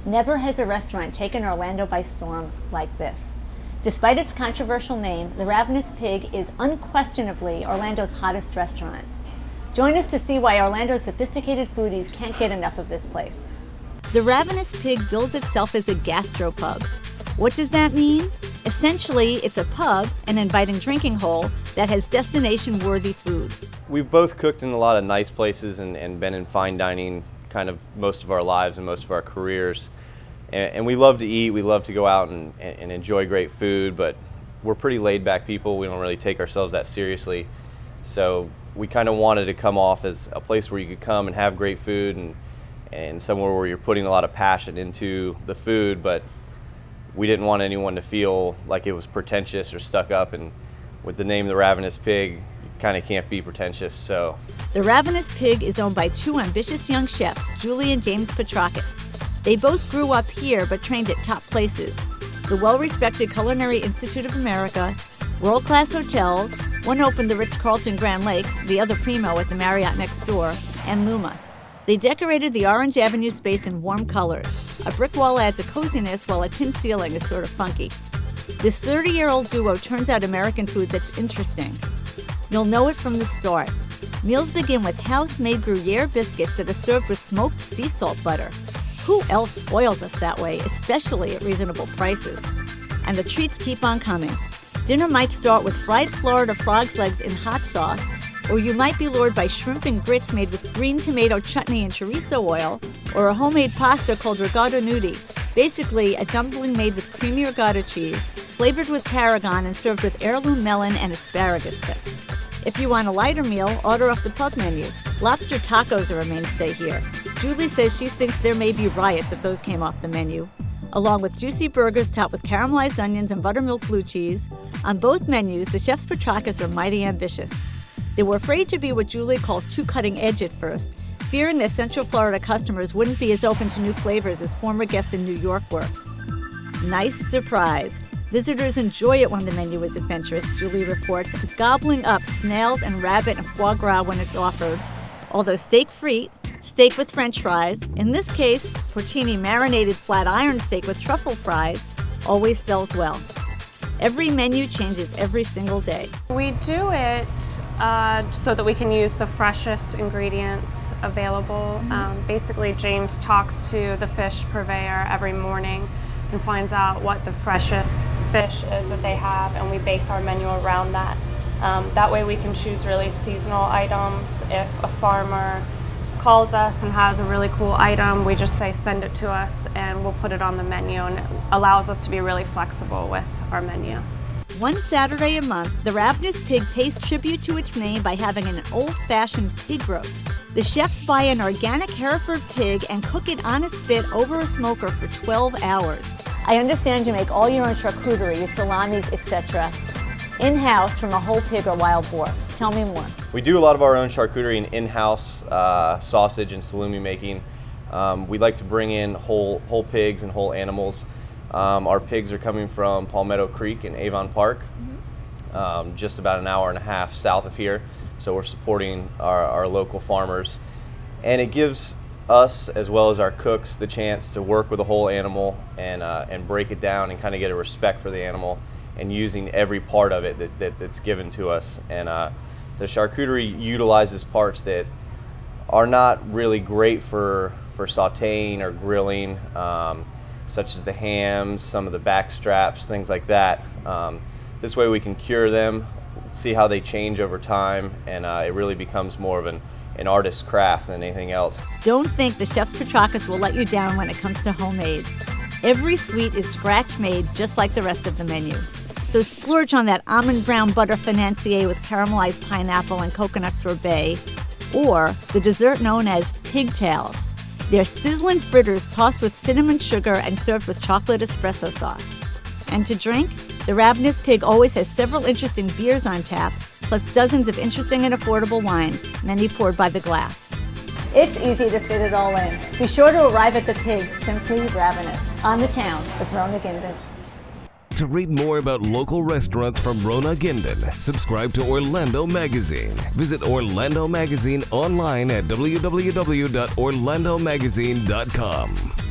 Never has a restaurant taken Orlando by storm like this. Despite its controversial name, the Ravenous Pig is unquestionably Orlando's hottest restaurant. Join us to see why Orlando's sophisticated foodies can't get enough of this place. The Ravenous Pig bills itself as a gastropub. What does that mean? Essentially, it's a pub, an inviting drinking hole, that has destination-worthy food. We've both cooked in a lot of nice places and been in fine dining kind of most of our lives and most of our careers. And we love to eat, we love to go out and enjoy great food, but we're pretty laid-back people. We don't really take ourselves that seriously. So we kind of wanted to come off as a place where you could come and have great food and somewhere where you're putting a lot of passion into the food, but we didn't want anyone to feel like it was pretentious or stuck up. And with the name The Ravenous Pig, you kind of can't be pretentious. So The Ravenous Pig is owned by two ambitious young chefs, Julie and James Petrakis. They both grew up here but trained at top places: the well-respected Culinary Institute of America, world-class hotels, one opened the Ritz-Carlton Grand Lakes, the other Primo at the Marriott next door, and Luma. They decorated the Orange Avenue space in warm colors. A brick wall adds a coziness while a tin ceiling is sort of funky. This 30-year-old duo turns out American food that's interesting. You'll know it from the start. Meals begin with house-made Gruyere biscuits that are served with smoked sea salt butter. Who else spoils us that way, especially at reasonable prices? And the treats keep on coming. Dinner might start with fried Florida frog's legs in hot sauce, or you might be lured by shrimp and grits made with green tomato chutney and chorizo oil, or a homemade pasta called rigatto nudi, basically a dumpling made with creamy rigatto cheese, flavored with tarragon and served with heirloom melon and asparagus dip. If you want a lighter meal, order off the pub menu. Lobster tacos are a mainstay here. Julie says she thinks there may be riots if those came off the menu. Along with juicy burgers topped with caramelized onions and buttermilk blue cheese. On both menus, the chefs Petrakis are mighty ambitious. They were afraid to be what Julie calls too cutting edge at first, fearing their Central Florida customers wouldn't be as open to new flavors as former guests in New York were. Nice surprise. Visitors enjoy it when the menu is adventurous, Julie reports, gobbling up snails and rabbit and foie gras when it's offered. Although steak frite, steak with French fries, in this case, porcini marinated flat iron steak with truffle fries, always sells well. Every menu changes every single day. We do it so that we can use the freshest ingredients available. Basically, James talks to the fish purveyor every morning and finds out what the freshest fish is that they have, and we base our menu around that. That way we can choose really seasonal items. If a farmer calls us and has a really cool item, we just say send it to us and we'll put it on the menu, and it allows us to be really flexible with our menu. One Saturday a month, the Ravenous Pig pays tribute to its name by having an old-fashioned pig roast. The chefs buy an organic Hereford pig and cook it on a spit over a smoker for 12 hours. I understand you make all your own charcuterie, your salamis, etc. in-house from a whole pig or wild boar. Tell me more. we do a lot of our own charcuterie and in-house sausage and salumi making. We like to bring in whole pigs and whole animals. Our pigs are coming from Palmetto Creek in Avon Park, just about an hour and a half south of here. So we're supporting our local farmers, and it gives us as well as our cooks the chance to work with a whole animal and break it down and kind of get a respect for the animal and using every part of it that's given to us. And the charcuterie utilizes parts that are not really great for sauteing or grilling, such as the hams, some of the back straps, things like that. This way we can cure them, see how they change over time, and it really becomes more of an artist's craft than anything else. Don't think the chef's Petrakis will let you down when it comes to homemade. Every sweet is scratch-made just like the rest of the menu. So splurge on that almond brown butter financier with caramelized pineapple and coconut sorbet, or the dessert known as pigtails. They're sizzling fritters tossed with cinnamon sugar and served with chocolate espresso sauce. And to drink, the Ravenous Pig always has several interesting beers on tap, plus dozens of interesting and affordable wines, many poured by the glass. It's easy to fit it all in. Be sure to arrive at the Pig, simply Ravenous, on the town with Rona Gindin. To read more about local restaurants from Rona Gindin, subscribe to Orlando Magazine. Visit Orlando Magazine online at www.orlandomagazine.com.